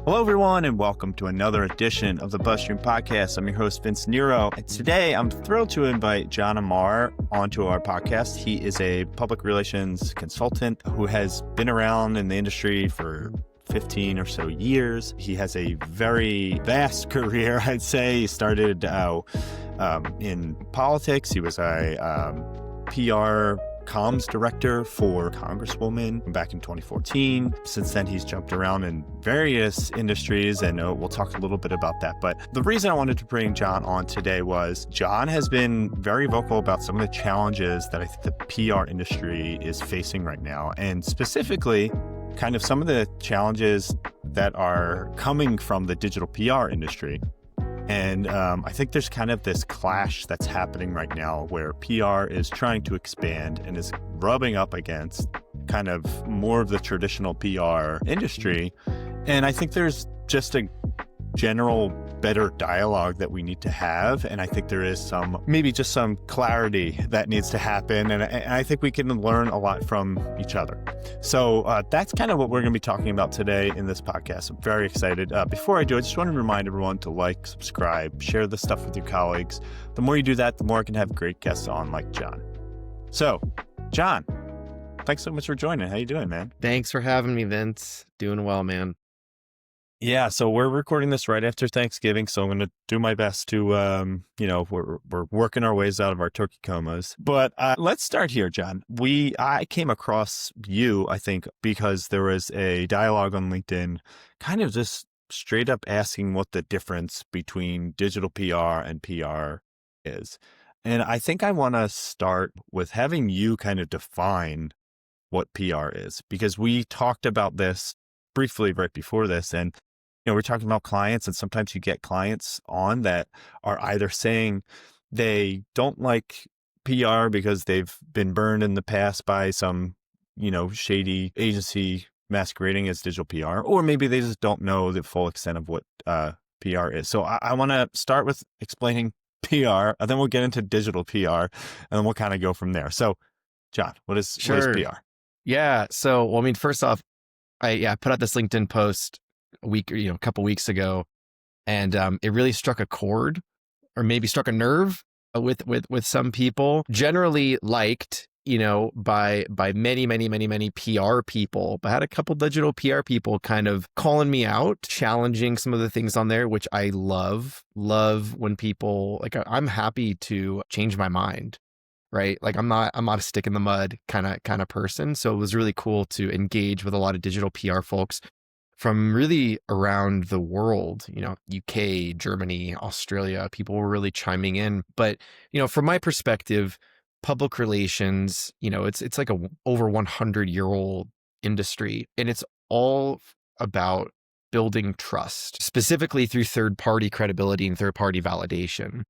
Hello, everyone, and welcome to another edition of the BuzzStream Podcast. I'm your host, Vince Nero, and today I'm thrilled to invite Jon Amar onto our podcast. He is a public relations consultant who has been around in the industry for 15 or so years. He has a very vast career, I'd say. He started in politics. He was a PR comms director for Congresswoman back in 2014. Since then, he's jumped around in various industries, and we'll talk a little bit about that. But the reason I wanted to bring Jon on today was Jon has been very vocal about some of the challenges that I think the PR industry is facing right now, and specifically kind of some of the challenges that are coming from the digital PR industry. And I think there's kind of this clash that's happening right now where PR is trying to expand and is rubbing up against kind of more of the traditional PR industry. And I think there's just a general better dialogue that we need to have. And I think there is maybe just some clarity that needs to happen. And I think we can learn a lot from each other. So that's kind of what we're going to be talking about today in this podcast. I'm very excited. Before I do, I just want to remind everyone to like, subscribe, share this stuff with your colleagues. The more you do that, the more I can have great guests on like Jon. So, Jon, thanks so much for joining. How you doing, man? Thanks for having me, Vince. Doing well, man. Yeah, so we're recording this right after Thanksgiving, so I'm going to do my best to, we're working our ways out of our turkey comas. But let's start here, Jon. I came across you, I think, because there was a dialogue on LinkedIn, kind of just straight up asking what the difference between digital PR and PR is. And I think I want to start with having you kind of define what PR is, because we talked about this briefly right before this, and we're talking about clients, and sometimes you get clients on that are either saying they don't like PR because they've been burned in the past by some, shady agency masquerading as digital PR, or maybe they just don't know the full extent of what PR is. So I want to start with explaining PR, and then we'll get into digital PR, and then we'll kind of go from there. So, Jon, what is PR? Yeah. So, first off, I put out this LinkedIn post a couple weeks ago, and it really struck a chord, or maybe struck a nerve with some people. Generally liked, by many PR people, but I had a couple digital PR people kind of calling me out, challenging some of the things on there, which I love when people I'm happy to change my mind. Right? Like I'm not a stick in the mud kind of person. So it was really cool to engage with a lot of digital PR folks from really around the world, UK, Germany, Australia. People were really chiming in. But, from my perspective, public relations, it's like a over 100-year-old industry, and it's all about building trust, specifically through third-party credibility and third-party validation.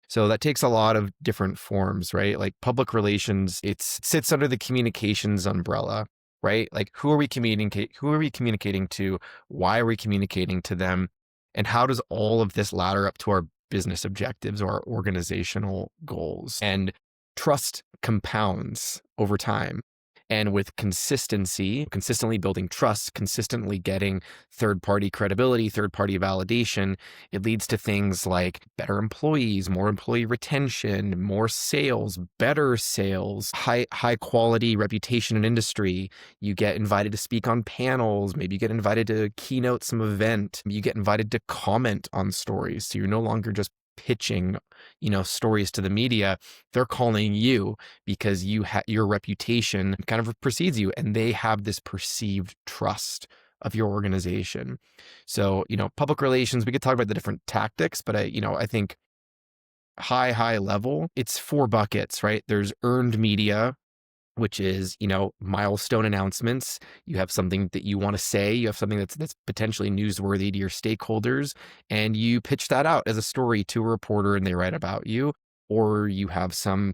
So that takes a lot of different forms, right? Like public relations, it sits under the communications umbrella, right? Like who are we communicating to? Why are we communicating to them? And how does all of this ladder up to our business objectives or our organizational goals? And trust compounds over time. And with consistently building trust, consistently getting third-party credibility, third-party validation, it leads to things like better employees, more employee retention, more sales, better sales, high quality reputation in industry. You get invited to speak on panels. Maybe you get invited to keynote some event. You get invited to comment on stories. So you're no longer just pitching, stories to the media. They're calling you because your reputation kind of precedes you, and they have this perceived trust of your organization. So, public relations, we could talk about the different tactics, but I think high level, it's 4 buckets, right? There's earned media, which is, milestone announcements. You have something that you want to say, you have something that's potentially newsworthy to your stakeholders, and you pitch that out as a story to a reporter and they write about you. Or you have some,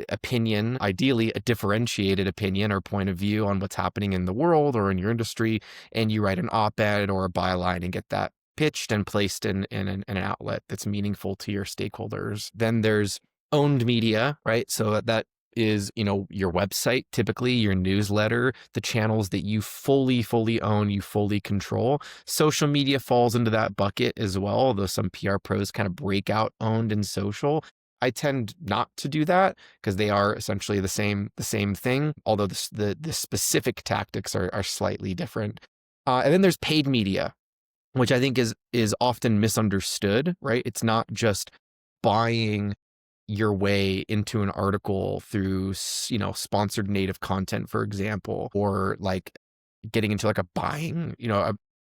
opinion, ideally a differentiated opinion or point of view on what's happening in the world or in your industry, and you write an op-ed or a byline and get that pitched and placed in an outlet that's meaningful to your stakeholders. Then there's owned media, right? So that is, your website, typically your newsletter, the channels that you fully own, you fully control. Social media falls into that bucket as well, although some PR pros kind of break out owned and social. I tend not to do that because they are essentially the same thing, although the specific tactics are slightly different. And then there's paid media, which I think is often misunderstood, right? It's not just buying your way into an article through, sponsored native content, for example, or like getting into like a buying,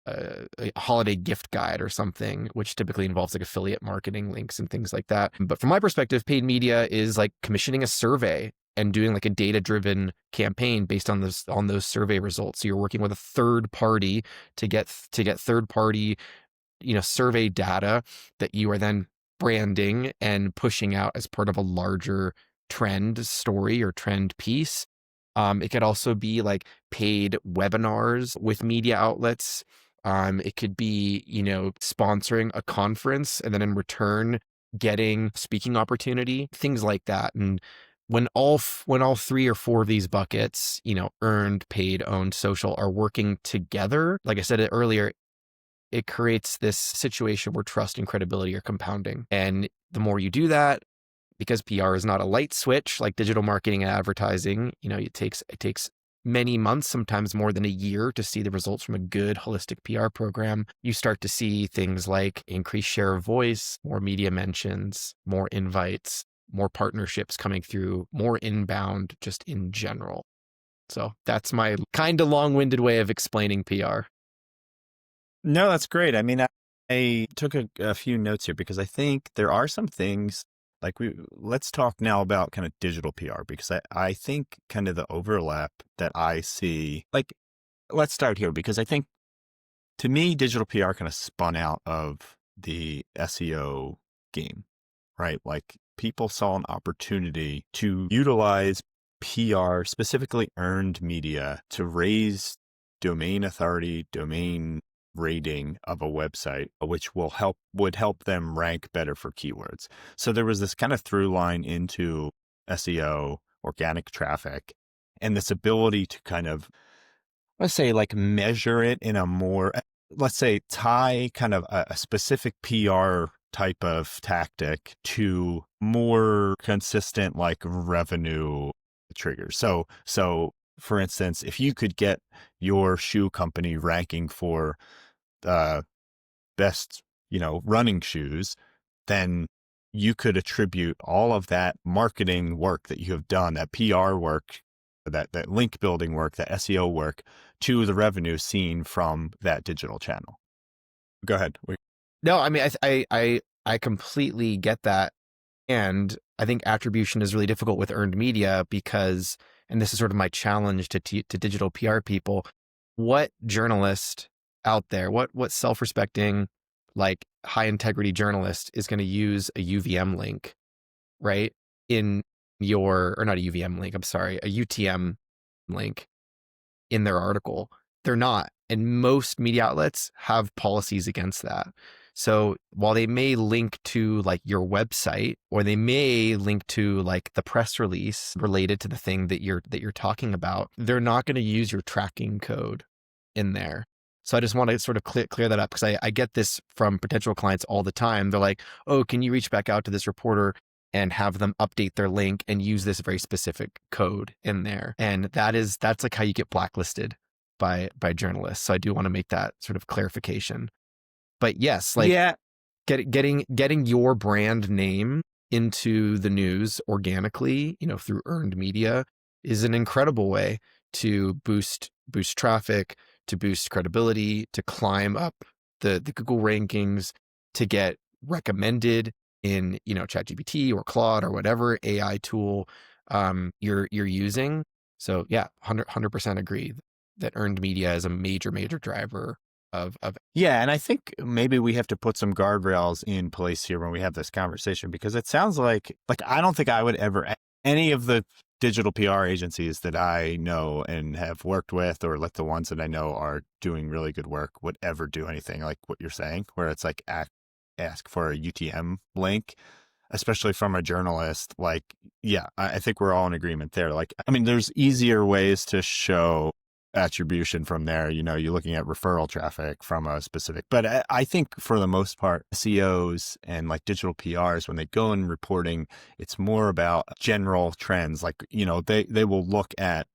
a holiday gift guide or something, which typically involves like affiliate marketing links and things like that. But from my perspective, paid media is like commissioning a survey and doing like a data-driven campaign based on those survey results. So you're working with a third party to get third party, survey data that you are then branding and pushing out as part of a larger trend story or trend piece. It could also be like paid webinars with media outlets. It could be, sponsoring a conference and then in return getting speaking opportunity, things like that. And when all 3 or 4 of these buckets, earned, paid, owned, social, are working together, like I said earlier, it creates this situation where trust and credibility are compounding. And the more you do that, because PR is not a light switch like digital marketing and advertising, it takes many months, sometimes more than a year, to see the results from a good holistic PR program. You start to see things like increased share of voice, more media mentions, more invites, more partnerships coming through, more inbound just in general. So that's my kind of long-winded way of explaining PR. No, that's great. I mean, I took a few notes here because I think there are some things like let's talk now about kind of digital PR, because I think kind of the overlap that I see, like, let's start here, because I think to me, digital PR kind of spun out of the SEO game, right? Like people saw an opportunity to utilize PR, specifically earned media, to raise domain authority, domain rating of a website, which would help them rank better for keywords. So there was this kind of through line into SEO, organic traffic, and this ability to kind of, let's say, like measure it in a more, let's say, tie kind of a specific PR type of tactic to more consistent like revenue triggers. So for instance, if you could get your shoe company ranking for best, running shoes, then you could attribute all of that marketing work that you have done, that PR work, that link building work, that SEO work, to the revenue seen from that digital channel. Go ahead. No, I mean, I completely get that. And I think attribution is really difficult with earned media because, and this is sort of my challenge to digital PR people, what journalist out there, what self-respecting, like high integrity journalist is going to use a UVM link, right? Or not a UVM link, I'm sorry, a UTM link in their article. They're not. And most media outlets have policies against that. So while they may link to like your website, or they may link to like the press release related to the thing that you're talking about, they're not going to use your tracking code in there. So I just want to sort of clear that up, because I get this from potential clients all the time. They're like, oh, can you reach back out to this reporter and have them update their link and use this very specific code in there? And that's like how you get blacklisted by journalists. So I do want to make that sort of clarification. But yes, like getting your brand name into the news organically, through earned media, is an incredible way to boost traffic, to boost credibility, to climb up the Google rankings, to get recommended in, ChatGPT or Claude or whatever AI tool you're using. So yeah, 100% agree that earned media is a major driver of. Yeah. And I think maybe we have to put some guardrails in place here when we have this conversation, because it sounds like I don't think I would ever, any of the digital PR agencies that I know and have worked with, or like the ones that I know are doing really good work, would ever do anything like what you're saying, where it's like ask for a UTM link. especially from a journalist, like, yeah, I think we're all in agreement there. Like, I mean, there's easier ways to show attribution from there. You know, you're looking at referral traffic from a specific, but I think for the most part, SEOs and like digital PRs, when they go in reporting, it's more about general trends. Like, you know, they will look at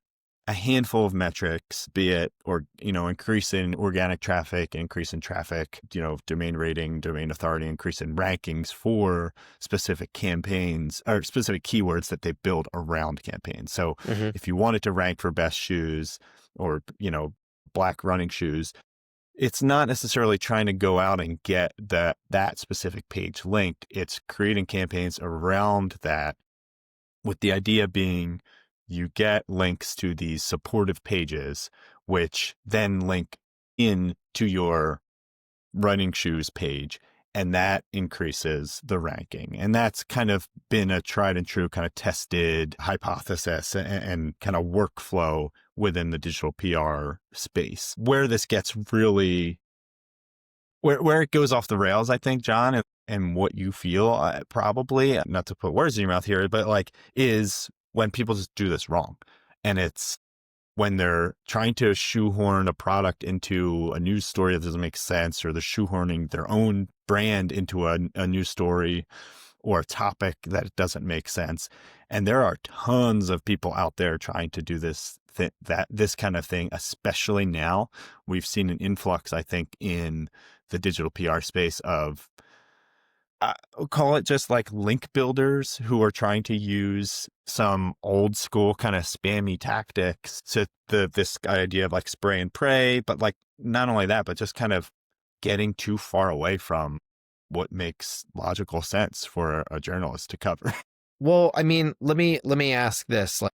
a handful of metrics, be it, or, you know, increase in organic traffic, increase in traffic, you know, domain rating, domain authority, increase in rankings for specific campaigns or specific keywords that they build around campaigns. So if you wanted to rank for best shoes or, you know, black running shoes, it's not necessarily trying to go out and get that specific page linked. It's creating campaigns around that, with the idea being you get links to these supportive pages, which then link in to your running shoes page, and that increases the ranking. And that's kind of been a tried and true kind of tested hypothesis and kind of workflow within the digital PR space. Where this gets really, where it goes off the rails, I think, John, and what you feel, probably, not to put words in your mouth here, but like, is when people just do this wrong. And it's when they're trying to shoehorn a product into a news story that doesn't make sense, or they're shoehorning their own brand into a news story or a topic that doesn't make sense. And there are tons of people out there trying to do this kind of thing, especially now. We've seen an influx, I think, in the digital PR space of, call it just like link builders who are trying to use some old school kind of spammy tactics to this idea of like spray and pray, but like not only that, but just kind of getting too far away from what makes logical sense for a journalist to cover. Well, I mean, let me ask this: like,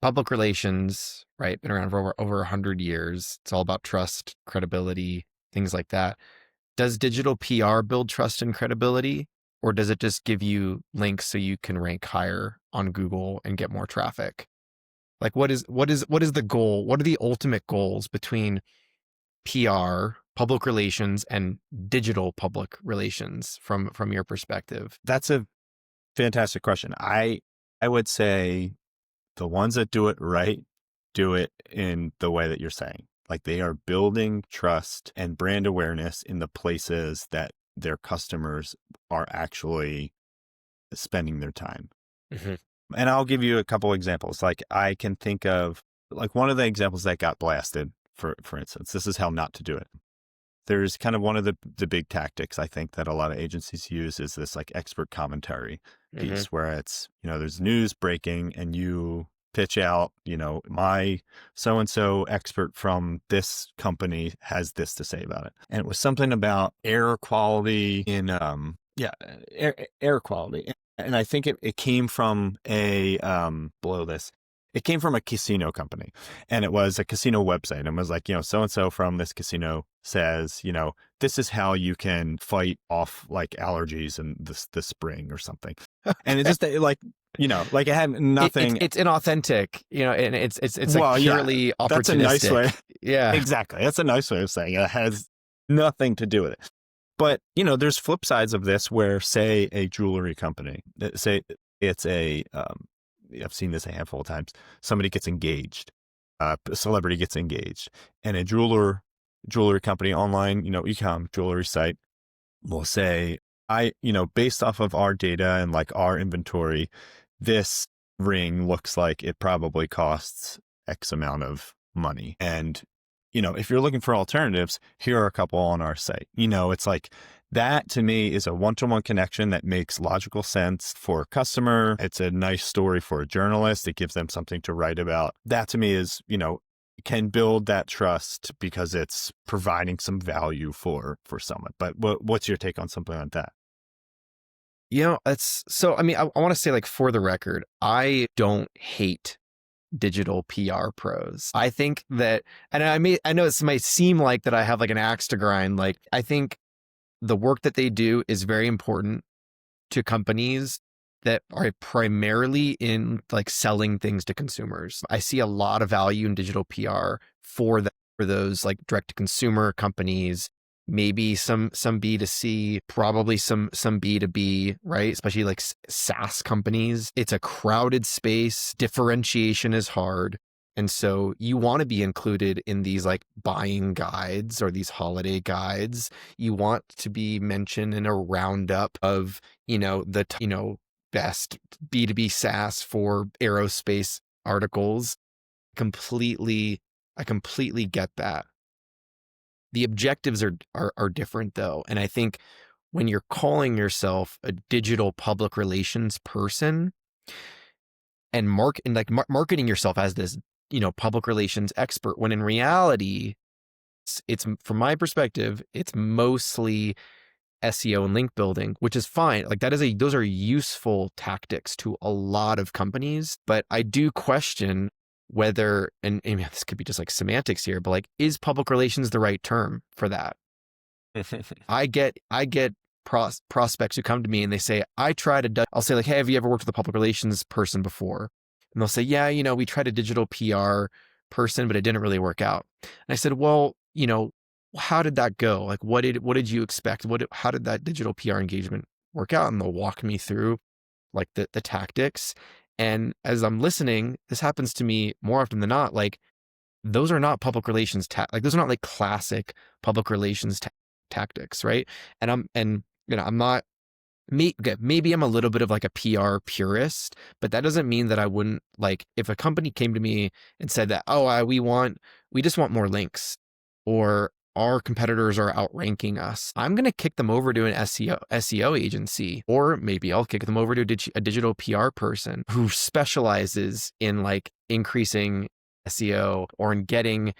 public relations, right? Been around for over 100 years. It's all about trust, credibility, things like that. Does digital PR build trust and credibility, or does it just give you links so you can rank higher on Google and get more traffic? Like, what is the goal? What are the ultimate goals between PR, public relations, and digital public relations from your perspective? That's a fantastic question. I would say the ones that do it right do it in the way that you're saying. Like, they are building trust and brand awareness in the places that their customers are actually spending their time. And I'll give you a couple examples. Like, I can think of, like, one of the examples that got blasted, for instance, this is how not to do it. There's kind of one of the big tactics, I think, that a lot of agencies use is this like expert commentary piece where it's, you know, there's news breaking and you pitch out, you know, my so-and-so expert from this company has this to say about it. And it was something about air quality in, air quality. And I think it came from it came from a casino company, and it was a casino website, and it was like, you know, so-and-so from this casino says, you know, this is how you can fight off like allergies in the spring or something. And it just like, you know, like it had nothing. It's inauthentic, you know, and it's like purely opportunistic. That's a nice way. Yeah, exactly. That's a nice way of saying it. It has nothing to do with it. But, you know, there's flip sides of this where, say, a jewelry company, say it's I've seen this a handful of times. Somebody gets engaged, a celebrity gets engaged, and a jewelry company online, you know, e-com jewelry site will say, based off of our data and like our inventory, this ring looks like it probably costs X amount of money. And, you know, if you're looking for alternatives, here are a couple on our site. You know, it's like, that to me is a one-to-one connection that makes logical sense for a customer. It's a nice story for a journalist. It gives them something to write about. That to me is, you know, can build that trust because it's providing some value for someone. But what's your take on something like that? You know, I mean, I want to say, like, for the record, I don't hate digital PR pros. I think that, and I know this might seem like that I have like an axe to grind. Like, I think the work that they do is very important to companies that are primarily in like selling things to consumers. I see a lot of value in digital PR for those like direct to consumer companies maybe some B2C, probably some B2B, right? Especially like SaaS companies. It's a crowded space. Differentiation is hard. And so you want to be included in these like buying guides or these holiday guides. You want to be mentioned in a roundup of, best B2B SaaS for aerospace articles. I completely get that. The objectives are different though. And I think when you're calling yourself a digital public relations person and marketing yourself as this, public relations expert, when in reality, it's from my perspective, it's mostly SEO and link building, which is fine. Like those are useful tactics to a lot of companies, but I do question whether, and this could be just like semantics here, but like, is public relations the right term for that? I get prospects who come to me and they say, I'll say like, hey, have you ever worked with a public relations person before? And they'll say, yeah, we tried a digital PR person, but it didn't really work out. And I said, well, how did that go? Like, what did you expect? How did that digital PR engagement work out? And they'll walk me through like the tactics. And as I'm listening, this happens to me more often than not. Like, those are not public relations those are not like classic public relations tactics, right? And I'm not. Maybe I'm a little bit of like a PR purist, but that doesn't mean that I wouldn't, like, if a company came to me and said that, we just want more links, or our competitors are outranking us, I'm going to kick them over to an SEO agency, or maybe I'll kick them over to a digital PR person who specializes in like increasing SEO or in getting,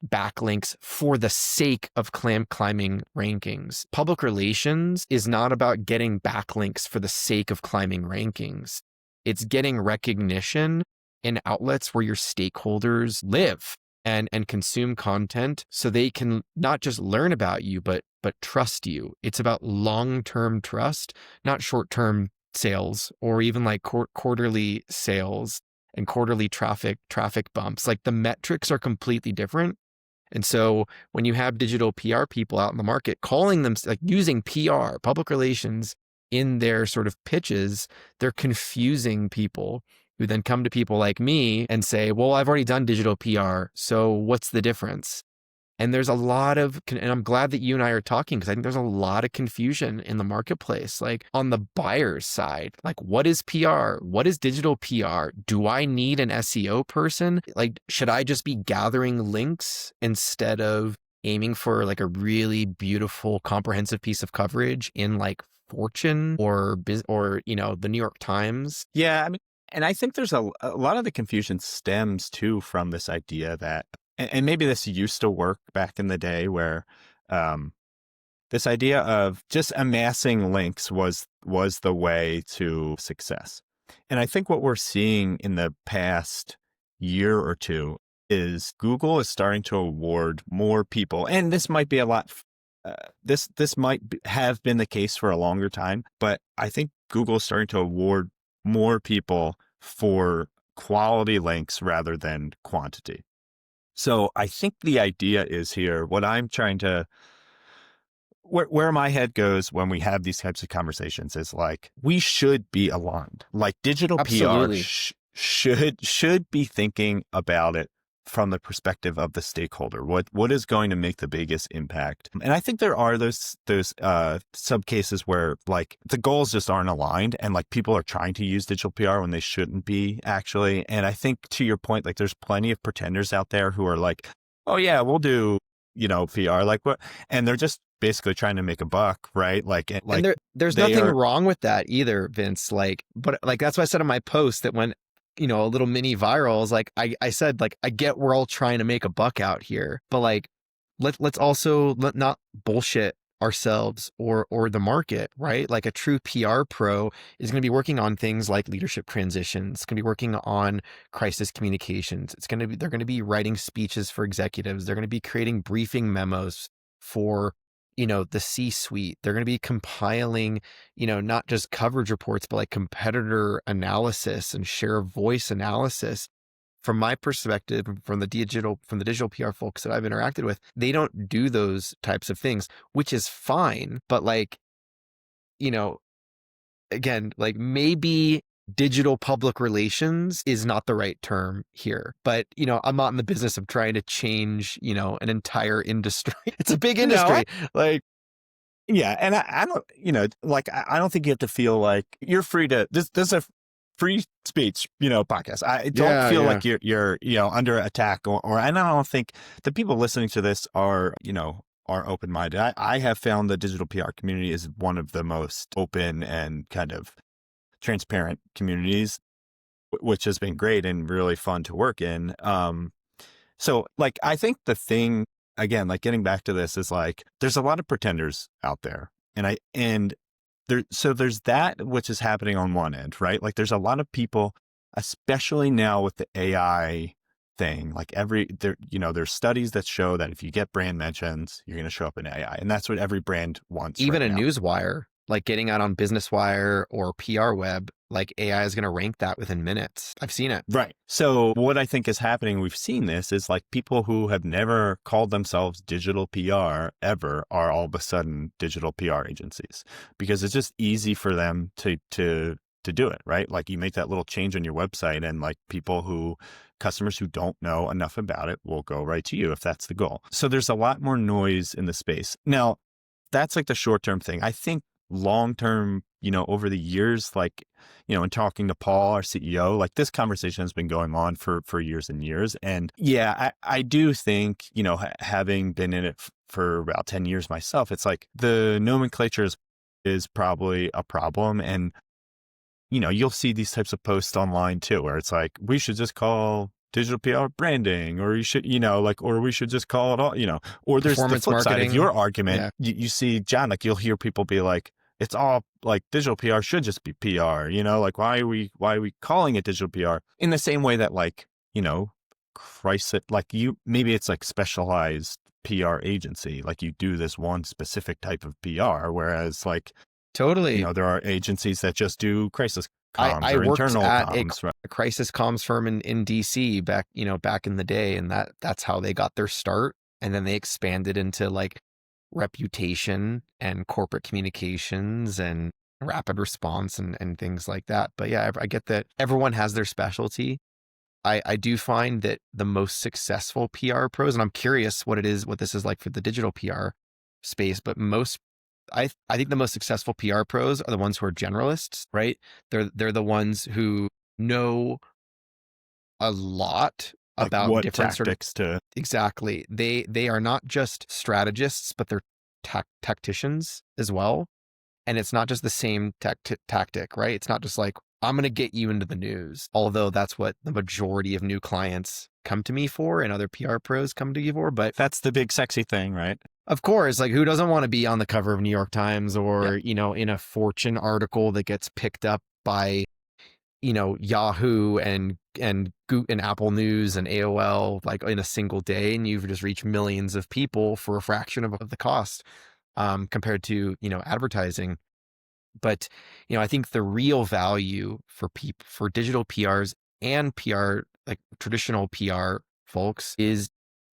backlinks for the sake of climbing rankings. Public relations is not about getting backlinks for the sake of climbing rankings. It's getting recognition in outlets where your stakeholders live and consume content, so they can not just learn about you, but trust you. It's about long-term trust, not short-term sales or even like quarterly sales and quarterly traffic bumps. Like, the metrics are completely different. And so when you have digital PR people out in the market calling them, like, using PR, public relations, in their sort of pitches, they're confusing people who then come to people like me and say, well, I've already done digital PR, so what's the difference? And there's a lot of, and I'm glad that you and I are talking, because I think there's a lot of confusion in the marketplace. Like, on the buyer's side, like, what is PR? What is digital PR? Do I need an SEO person? Like, should I just be gathering links instead of aiming for like a really beautiful, comprehensive piece of coverage in like Fortune or the New York Times? Yeah, I mean, and I think there's a lot of the confusion stems too from this idea that, and maybe this used to work back in the day, where this idea of just amassing links was the way to success. And I think what we're seeing in the past year or two is Google is starting to award more people, and this might be a lot. This might have been the case for a longer time, but I think Google is starting to award more people for quality links rather than quantity. So I think the idea is here, what I'm trying to, where my head goes when we have these types of conversations is like, we should be aligned. Like, digital Absolutely. PR should be thinking about it from the perspective of the stakeholder. What is going to make the biggest impact? And I think there are those sub cases where like the goals just aren't aligned, and like people are trying to use digital PR when they shouldn't be, actually. And I think, to your point, like, there's plenty of pretenders out there who are like, oh yeah, we'll do, PR, like what, and they're just basically trying to make a buck, right? And there's nothing wrong with that either, Vince. Like, but like, that's why I said in my post that when, a little mini viral is like, I said, like, I get we're all trying to make a buck out here, but like, let's also not bullshit ourselves or the market, right? Like, a true PR pro is going to be working on things like leadership transitions, going to be working on crisis communications. They're going to be writing speeches for executives. They're going to be creating briefing memos for, the C-suite. They're going to be compiling, not just coverage reports, but like competitor analysis and share of voice analysis. from my perspective, from the digital PR folks that I've interacted with, they don't do those types of things, which is fine. But like, you know, again, like maybe digital public relations is not the right term here, but I'm not in the business of trying to change, an entire industry. It's a big industry. Yeah. And I don't, I don't think you have to feel like you're free to, this is a free speech, podcast. I don't feel like you're, under attack and I don't think the people listening to this are open-minded. I have found the digital PR community is one of the most open and kind of transparent communities, which has been great and really fun to work in. So like, I think the thing, again, like getting back to this is like, there's a lot of pretenders out there so there's that, which is happening on one end, right? Like there's a lot of people, especially now with the AI thing, like there's studies that show that if you get brand mentions, you're going to show up in AI. And that's what every brand wants. Even right a now. newswire, like getting out on Business Wire or PR Web, like AI is going to rank that within minutes. I've seen it. Right. So what I think is happening, we've seen this, is like people who have never called themselves digital PR ever are all of a sudden digital PR agencies because it's just easy for them to do it, right? Like you make that little change on your website and like customers who don't know enough about it will go right to you if that's the goal. So there's a lot more noise in the space. Now, that's like the short-term thing. I think long-term, over the years, like, in talking to Paul, our CEO, like this conversation has been going on for years and years. And yeah, I do think, having been in it for about 10 years myself, it's like the nomenclature is probably a problem. And, you'll see these types of posts online too, where it's like, we should just call digital PR branding, or you should, or we should just call it all, or there's the flip side of your argument. Yeah. You see, John, like you'll hear people be like, it's all like digital PR should just be PR, like why are we calling it digital PR? In the same way that like, crisis, like maybe it's like specialized PR agency, like you do this one specific type of PR, whereas like totally, there are agencies that just do crisis comms I or worked internal at comms, right? a crisis comms firm in DC back in the day, and that's how they got their start, and then they expanded into like reputation and corporate communications and rapid response and things like that. But yeah, I get that everyone has their specialty. I do find that the most successful PR pros, and I'm curious what this is like for the digital PR space, but I think the most successful PR pros are the ones who are generalists, right? They're the ones who know a lot like about what different tactics exactly. They are not just strategists, but they're tacticians as well. And it's not just the same tactic, right? It's not just like, I'm going to get you into the news, although that's what the majority of new clients come to me for and other PR pros come to you for. But that's the big sexy thing, right? Of course, like who doesn't want to be on the cover of New York Times or, in a Fortune article that gets picked up by, Yahoo and Apple News and AOL, like in a single day, and you've just reached millions of people for a fraction of the cost compared to, advertising. But, I think the real value for digital PRs and PR, like traditional PR folks, is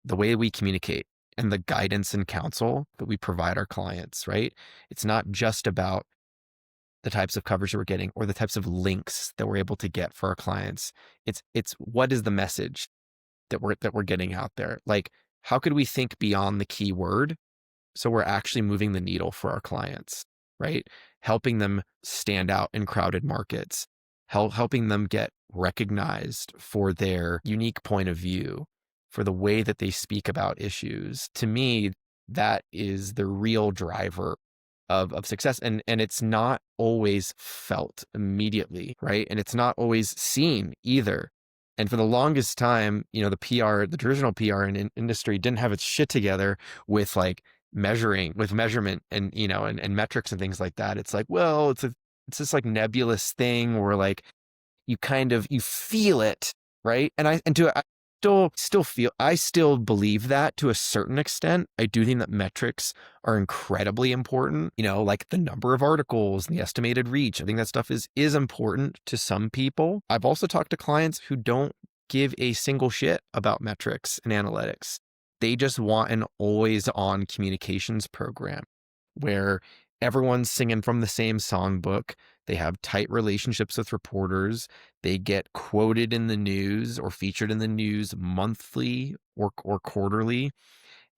the way we communicate and the guidance and counsel that we provide our clients, right? It's not just about the types of coverage that we're getting or the types of links that we're able to get for our clients. It's what is the message that we're getting out there? Like, how could we think beyond the keyword so we're actually moving the needle for our clients, right? Helping them stand out in crowded markets, helping them get recognized for their unique point of view, for the way that they speak about issues. To me, that is the real driver of success. And it's not always felt immediately, right? And it's not always seen either. And for the longest time, the traditional PR industry didn't have its shit together with like measurement and, and metrics and things like that. It's like, well, it's this like nebulous thing where like you feel it, right? And I still believe that to a certain extent. I do think that metrics are incredibly important, like the number of articles and the estimated reach. I think that stuff is important to some people. I've also talked to clients who don't give a single shit about metrics and analytics. They just want an always-on communications program where everyone's singing from the same songbook. They have tight relationships with reporters. They get quoted in the news or featured in the news monthly or quarterly,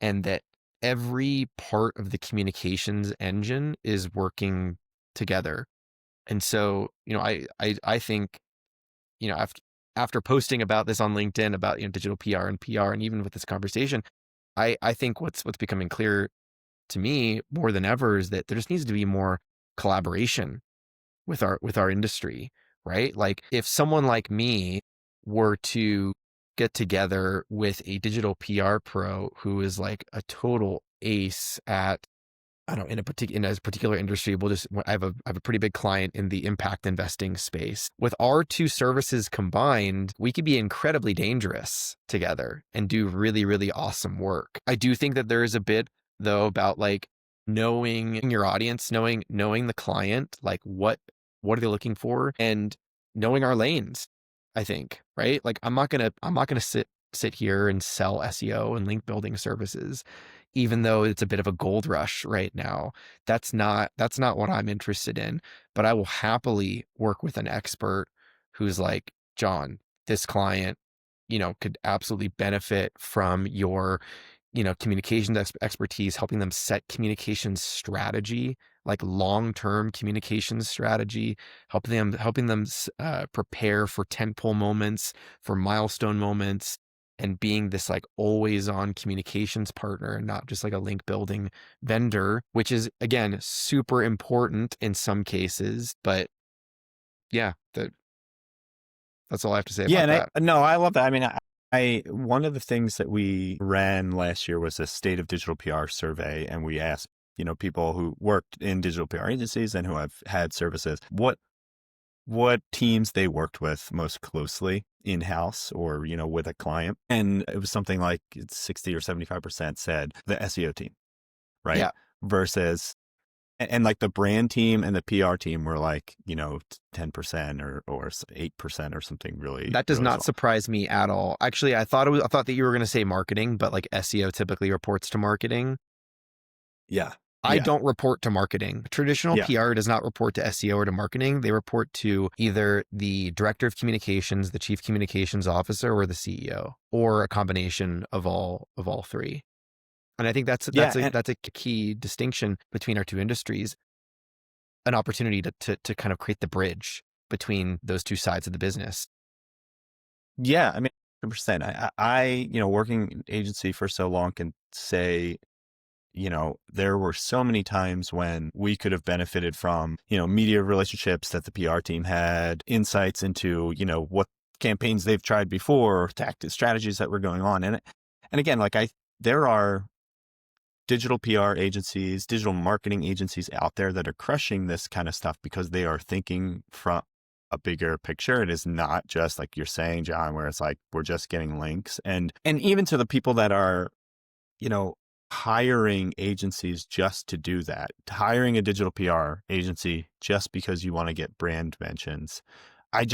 and that every part of the communications engine is working together. And so, I think, after posting about this on LinkedIn about, digital PR and PR, and even with this conversation, I think what's becoming clear to me more than ever is that there just needs to be more collaboration with our industry, right? Like if someone like me were to get together with a digital PR pro who is like a total ace at, I don't know, in a particular industry, I have a pretty big client in the impact investing space. With our two services combined, we could be incredibly dangerous together and do really, really awesome work. I do think that there is a bit though about like knowing your audience, knowing the client, like what are they looking for, and knowing our lanes, I think, right? Like I'm not gonna sit here and sell SEO and link building services, even though it's a bit of a gold rush right now. That's not what I'm interested in. But I will happily work with an expert who's like, Jon, this client, could absolutely benefit from your, communications expertise, helping them set communications strategy, like long-term communications strategy, helping them prepare for tentpole moments, for milestone moments, and being this like always on communications partner and not just like a link building vendor, which is again super important in some cases. But yeah, that's all I have to say about that. No, I love that. I mean, I one of the things that we ran last year was a state of digital PR survey, and we asked, people who worked in digital PR agencies and who have had services, what teams they worked with most closely in-house or, with a client. And it was something like 60 or 75% said the SEO team, right? Yeah. Versus, and like the brand team and the PR team were like, 10% or 8% or something really. That does really not small. surprise me at all. Actually, I thought that you were going to say marketing, but like SEO typically reports to marketing. Yeah. I don't report to marketing. Traditional PR does not report to SEO or to marketing. They report to either the director of communications, the chief communications officer, or the CEO, or a combination of all three. And I think that's a key distinction between our two industries. An opportunity to kind of create the bridge between those two sides of the business. Yeah, I mean, 100%. I working in agency for so long can say, there were so many times when we could have benefited from, media relationships that the PR team had, insights into, what campaigns they've tried before, or tactics, strategies that were going on. And again, like there are digital PR agencies, digital marketing agencies out there that are crushing this kind of stuff because they are thinking from a bigger picture. It is not just like you're saying, Jon, where it's like, we're just getting links. And even to the people that are, hiring agencies just to do that, hiring a digital PR agency just because you want to get brand mentions. I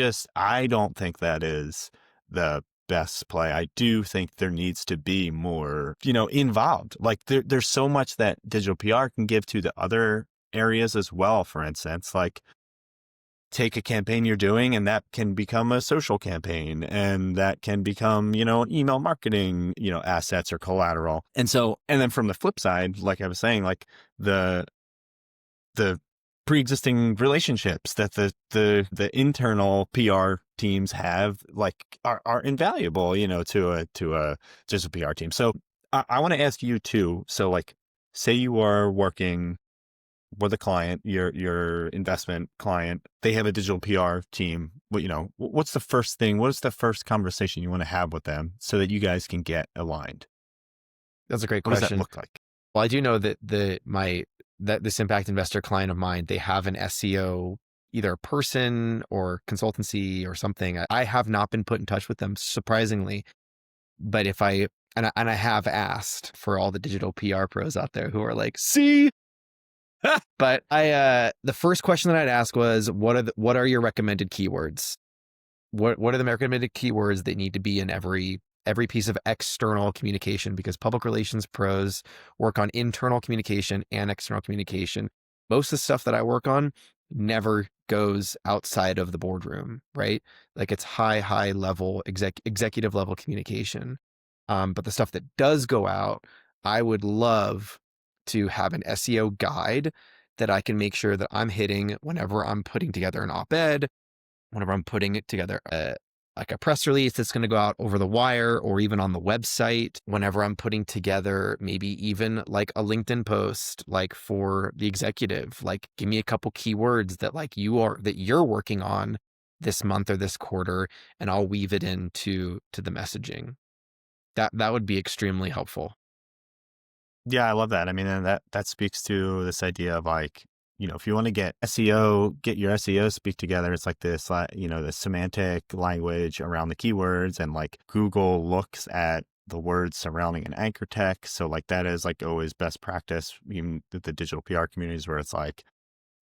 don't think that is the best play. I do think there needs to be more, involved. Like there's so much that digital PR can give to the other areas as well. For instance, like take a campaign you're doing and that can become a social campaign, and that can become, email marketing, assets or collateral. And then from the flip side, like I was saying, like the pre-existing relationships that the internal PR teams have, like are invaluable, to a just a PR team. So I want to ask you too. So like, say you are working with a client, your investment client, they have a digital PR team. What's the first thing? What's the first conversation you want to have with them so that you guys can get aligned? That's a great question. What does that look like? Well, I do know that this impact investor client of mine, they have an SEO, either a person or consultancy or something. I have not been put in touch with them, surprisingly. But if I have asked for all the digital PR pros out there who are like, see. But the first question that I'd ask was, what are your recommended keywords? what are the recommended keywords that need to be in every piece of external communication, because public relations pros work on internal communication and external communication. Most of the stuff that I work on never goes outside of the boardroom, right? Like it's high level executive level communication. But the stuff that does go out, I would love to have an SEO guide that I can make sure that I'm hitting whenever I'm putting together an op-ed, whenever I'm putting it together like a press release that's going to go out over the wire or even on the website, whenever I'm putting together maybe even like a LinkedIn post, like for the executive, like give me a couple keywords that you're working on this month or this quarter, and I'll weave it into the messaging. That would be extremely helpful. Yeah, I love that. I mean, and that speaks to this idea of like, if you want to get SEO, get your SEO speak together, it's like this, the semantic language around the keywords, and like Google looks at the words surrounding an anchor text. So like that is like always best practice, even with the digital PR communities, where it's like,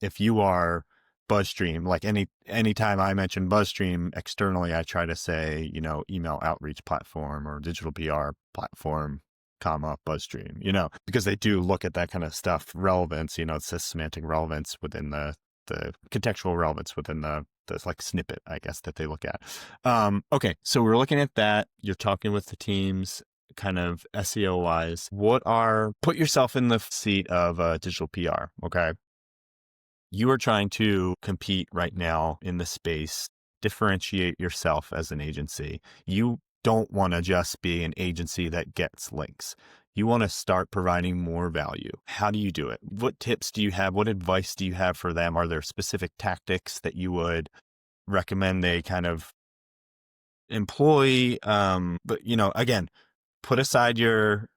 if you are BuzzStream, like anytime I mention BuzzStream externally, I try to say, email outreach platform or digital PR platform, BuzzStream, because they do look at that kind of stuff, relevance, it says semantic relevance within the contextual relevance within the like snippet, I guess, that they look at. Okay. So we're looking at that. You're talking with the teams kind of SEO wise. Put yourself in the seat of digital PR. Okay. You are trying to compete right now in the space, differentiate yourself as an agency. You don't want to just be an agency that gets links. You want to start providing more value. How do you do it? What tips do you have? What advice do you have for them? Are there specific tactics that you would recommend they kind of employ? But again, put aside your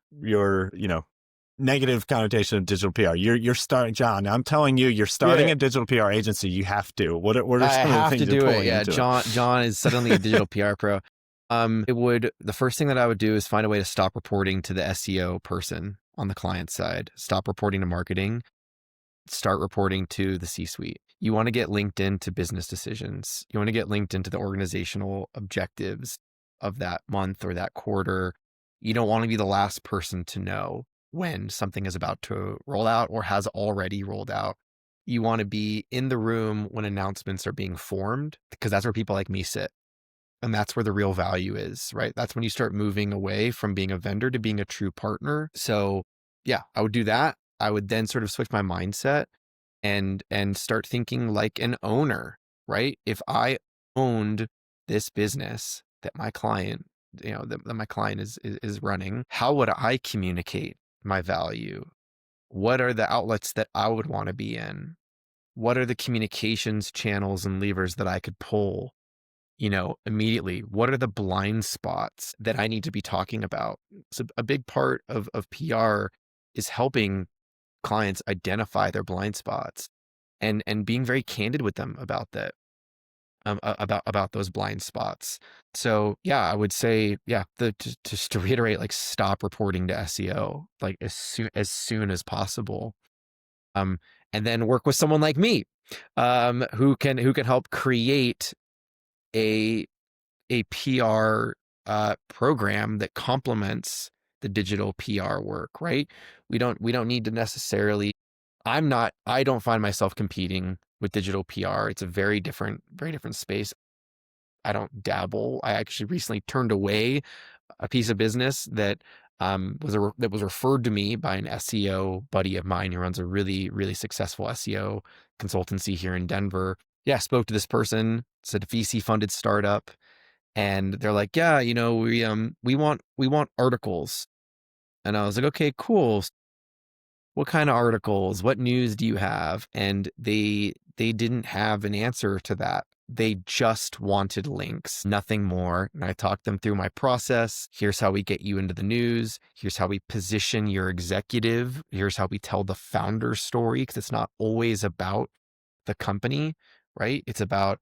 negative connotation of digital PR. You're starting, John. I'm telling you, you're starting a digital PR agency. You have to. What are I some of the have things to you're do it. pulling Yeah, into John is suddenly a digital PR pro. The first thing that I would do is find a way to stop reporting to the SEO person on the client side. Stop reporting to marketing. Start reporting to the C-suite. You want to get linked into business decisions. You want to get linked into the organizational objectives of that month or that quarter. You don't want to be the last person to know when something is about to roll out or has already rolled out. You want to be in the room when announcements are being formed, because that's where people like me sit. And that's where the real value is, right? That's when you start moving away from being a vendor to being a true partner. So yeah, I would do that. I would then sort of switch my mindset and start thinking like an owner, right? If I owned this business that my client, that my client is running, how would I communicate my value? What are the outlets that I would want to be in? What are the communications channels and levers that I could pull, immediately? What are the blind spots that I need to be talking about? So a big part of PR is helping clients identify their blind spots and being very candid with them about that, about those blind spots. So yeah, I would say, yeah, just to reiterate, like stop reporting to SEO, like as soon as possible. And then work with someone like me, who can help create a PR program that complements the digital PR work, right? We don't need to necessarily, I don't find myself competing with digital PR. It's a very different space. I don't dabble. I actually recently turned away a piece of business that was referred to me by an SEO buddy of mine who runs a really, really successful SEO consultancy here in Denver. Yeah, spoke to this person. It's a VC funded startup. And they're like, yeah, we want articles. And I was like, okay, cool. What kind of articles? What news do you have? And they didn't have an answer to that. They just wanted links, nothing more. And I talked them through my process. Here's how we get you into the news. Here's how we position your executive. Here's how we tell the founder story, because it's not always about the company, right? It's about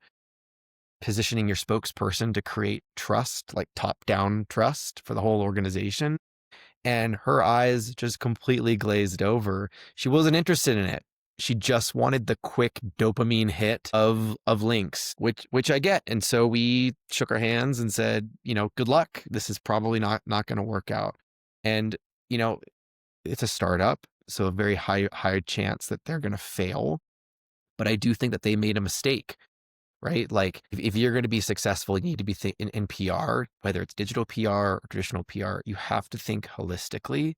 positioning your spokesperson to create trust, like top-down trust for the whole organization. And her eyes just completely glazed over. She wasn't interested in it. She just wanted the quick dopamine hit of links, which I get. And so we shook our hands and said, good luck. This is probably not going to work out. And, it's a startup, so a very high chance that they're going to fail. But I do think that they made a mistake, right? Like if you're going to be successful, you need to be in PR, whether it's digital PR or traditional PR, you have to think holistically.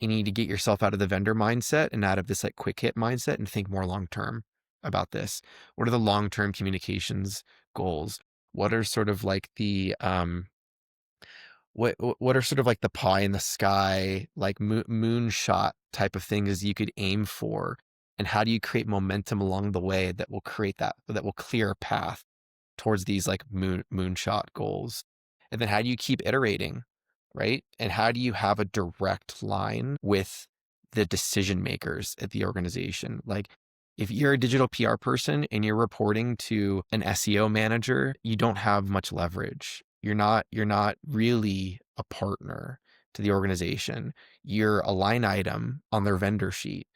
You need to get yourself out of the vendor mindset and out of this like quick hit mindset and think more long-term about this. What are the long-term communications goals? What are sort of like the, what are sort of like the pie in the sky, like moonshot type of things you could aim for? And how do you create momentum along the way that will clear a path towards these like moonshot goals? And then how do you keep iterating, right? And how do you have a direct line with the decision makers at the organization? Like if you're a digital PR person and you're reporting to an SEO manager, you don't have much leverage. You're not really a partner to the organization. You're a line item on their vendor sheet.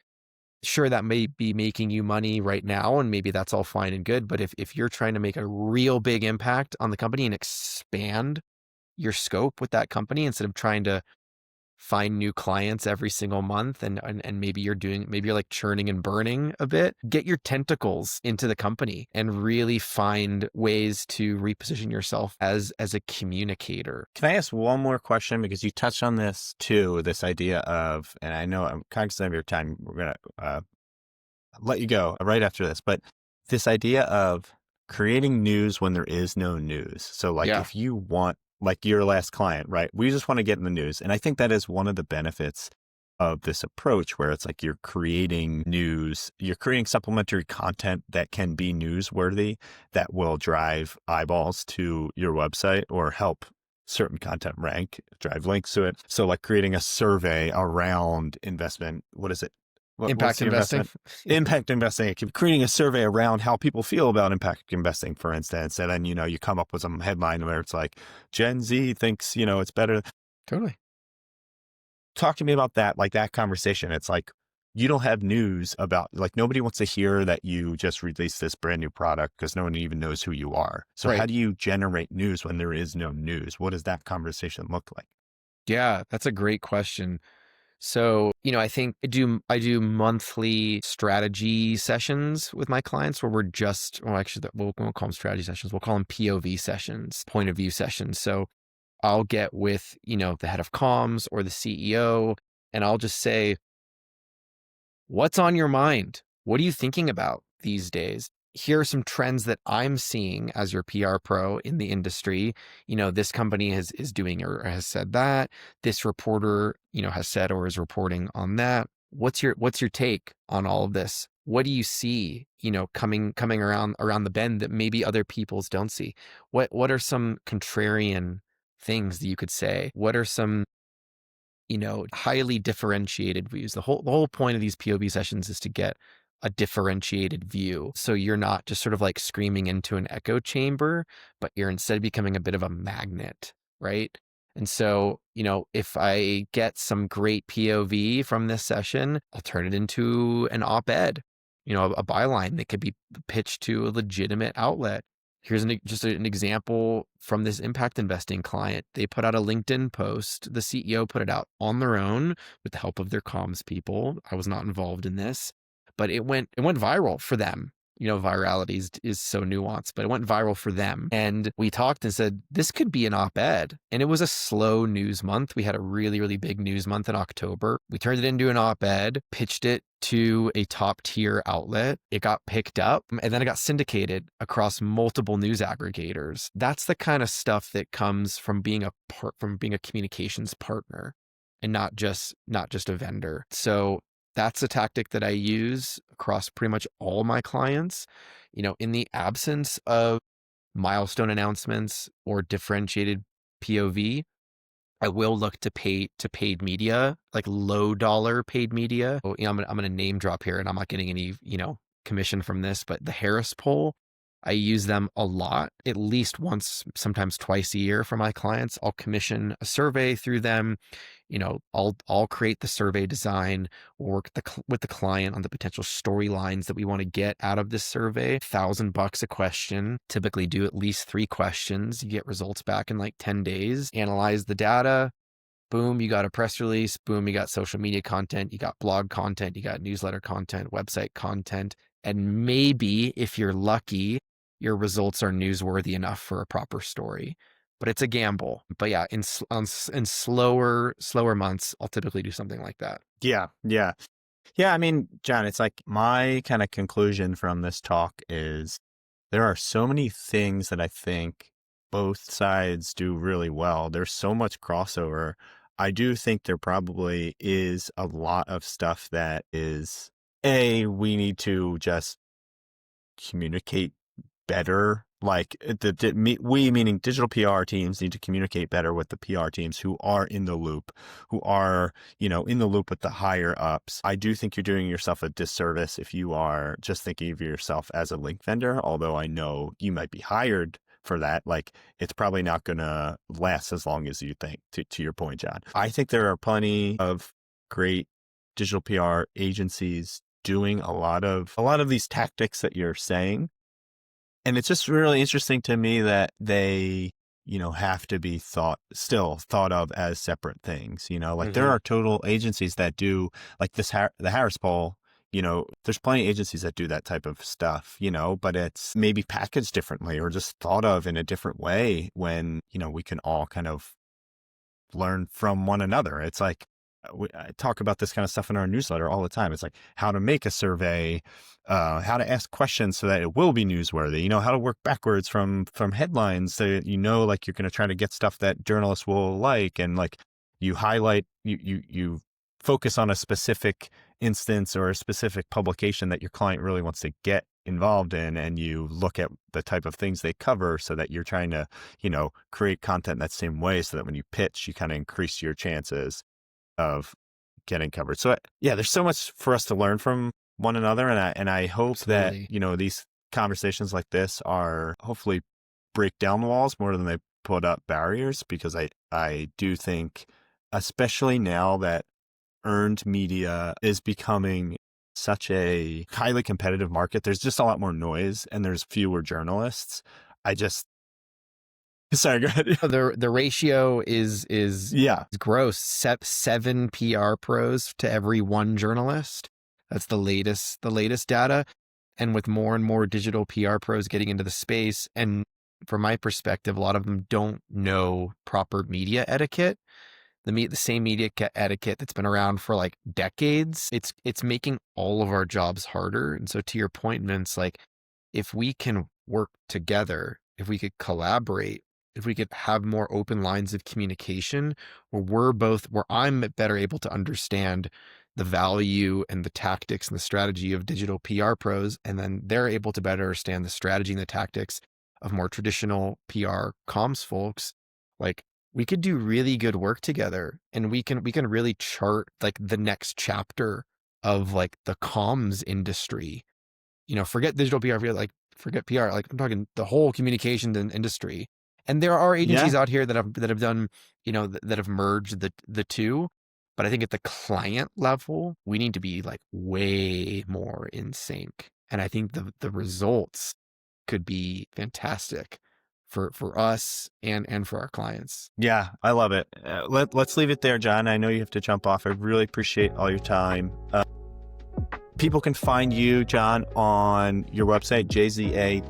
Sure, that may be making you money right now, and maybe that's all fine and good. But if you're trying to make a real big impact on the company and expand your scope with that company instead of trying to find new clients every single month and maybe you're like churning and burning a bit, get your tentacles into the company and really find ways to reposition yourself as a communicator. Can I ask one more question? Because you touched on this too, this idea of, and I know I'm cognizant of your time, we're going to let you go right after this, but this idea of creating news when there is no news. So like if you want, like your last client, right? We just want to get in the news. And I think that is one of the benefits of this approach where it's like you're creating news, you're creating supplementary content that can be newsworthy, that will drive eyeballs to your website or help certain content rank, drive links to it. So like creating a survey around investment, what is it? Impact investing. Impact investing. Creating a survey around how people feel about impact investing, for instance. And then, you come up with some headline where it's like, Gen Z thinks, it's better. Totally. Talk to me about that, like that conversation. It's like, you don't have news about, like, nobody wants to hear that you just released this brand new product because no one even knows who you are. So How do you generate news when there is no news? What does that conversation look like? Yeah, that's a great question. So, I think I do monthly strategy sessions with my clients where we'll call them strategy sessions. We'll call them POV sessions, point of view sessions. So I'll get with, the head of comms or the CEO, and I'll just say, what's on your mind? What are you thinking about these days? Here are some trends that I'm seeing as your PR pro in the industry. This company is doing or has said that. This reporter, has said or is reporting on that. What's your take on all of this? What do you see, coming around the bend that maybe other people's don't see? What are some contrarian things that you could say? What are some highly differentiated views? The whole point of these POV sessions is to get a differentiated view. So you're not just sort of like screaming into an echo chamber, but you're instead becoming a bit of a magnet, right? And so, if I get some great POV from this session, I'll turn it into an op-ed, a byline that could be pitched to a legitimate outlet. Here's just an example from this impact investing client. They put out a LinkedIn post. The CEO put it out on their own with the help of their comms people. I was not involved in this. But it went viral for them. Virality is so nuanced, but it went viral for them. And we talked and said, this could be an op-ed. And it was a slow news month. We had a really, really big news month in October. We turned it into an op-ed, pitched it to a top tier outlet. It got picked up and then it got syndicated across multiple news aggregators. That's the kind of stuff that comes from being a communications partner and not just a vendor. So that's a tactic that I use across pretty much all my clients. In the absence of milestone announcements or differentiated POV, I will look to paid media, like low dollar paid media. I'm gonna name drop here, and I'm not getting any commission from this, but the Harris poll, I use them a lot, at least once, sometimes twice a year for my clients. I'll commission a survey through them. I'll create the survey design, work with the client on the potential storylines that we want to get out of this survey. $1,000 a question. Typically do at least 3 questions. You get results back in like 10 days. Analyze the data. Boom, you got a press release. Boom, you got social media content. You got blog content. You got newsletter content, website content. And maybe if you're lucky, your results are newsworthy enough for a proper story. But it's a gamble. But yeah, in slower months, I'll typically do something like that. Yeah. I mean, Jon, it's like my kind of conclusion from this talk is there are so many things that I think both sides do really well. There's so much crossover. I do think there probably is a lot of stuff that is, we need to just communicate better. Like we meaning digital PR teams need to communicate better with the PR teams who are in the loop, who are, in the loop with the higher ups. I do think you're doing yourself a disservice if you are just thinking of yourself as a link vendor, although I know you might be hired for that. Like, it's probably not going to last as long as you think, to your point, Jon. I think there are plenty of great digital PR agencies doing a lot of these tactics that you're saying. And it's just really interesting to me that they, have to be thought of as separate things, there are total agencies that do like the Harris poll, there's plenty of agencies that do that type of stuff, but it's maybe packaged differently or just thought of in a different way when, we can all kind of learn from one another. It's like, I talk about this kind of stuff in our newsletter all the time. It's like how to make a survey, how to ask questions so that it will be newsworthy, how to work backwards from headlines so like you're going to try to get stuff that journalists will like, and like you highlight, you focus on a specific instance or a specific publication that your client really wants to get involved in, and you look at the type of things they cover so that you're trying to, create content that same way so that when you pitch, you kind of increase your chances of getting covered. So yeah, there's so much for us to learn from one another. And I hope Absolutely. That, these conversations like this are hopefully break down walls more than they put up barriers, because I do think, especially now that earned media is becoming such a highly competitive market, there's just a lot more noise and there's fewer journalists. Sorry, go ahead. The ratio is gross. 7 PR pros to every 1 journalist. That's the latest data. And with more and more digital PR pros getting into the space, and from my perspective, a lot of them don't know proper media etiquette. The same media etiquette that's been around for like decades. It's making all of our jobs harder. And so to your point, Vince, like if we can work together, if we could collaborate, if we could have more open lines of communication where I'm better able to understand the value and the tactics and the strategy of digital PR pros, and then they're able to better understand the strategy and the tactics of more traditional PR comms folks, like we could do really good work together, and we can really chart like the next chapter of like the comms industry. Forget digital PR, forget PR, like I'm talking the whole communications industry. And there are agencies out here that have done, that have merged the two. But I think at the client level, we need to be like way more in sync. And I think the results could be fantastic for us and for our clients. Yeah, I love it. Let's leave it there, Jon. I know you have to jump off. I really appreciate all your time. People can find you, Jon, on your website, jza-pr.com.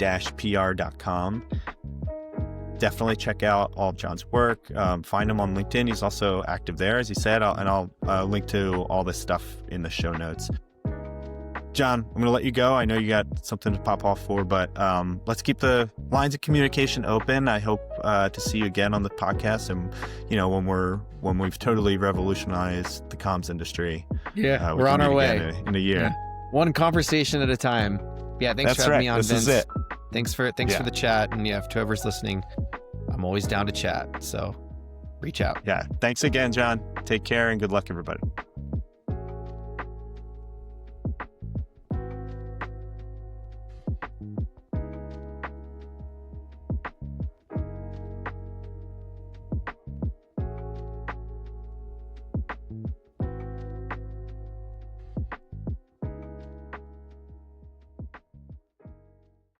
Definitely check out all of Jon's work. Find him on LinkedIn. He's also active there, as he said, I'll link to all this stuff in the show notes. Jon, I'm going to let you go. I know you got something to pop off for, but let's keep the lines of communication open. I hope to see you again on the podcast, and when we've totally revolutionized the comms industry. Yeah, we're on our way in a year. Yeah. One conversation at a time. Yeah, thanks for having me on, Vince. This is it. Thanks for the chat, and if whoever's listening, I'm always down to chat. So reach out. Yeah. Thanks again, Jon. Take care and good luck, everybody.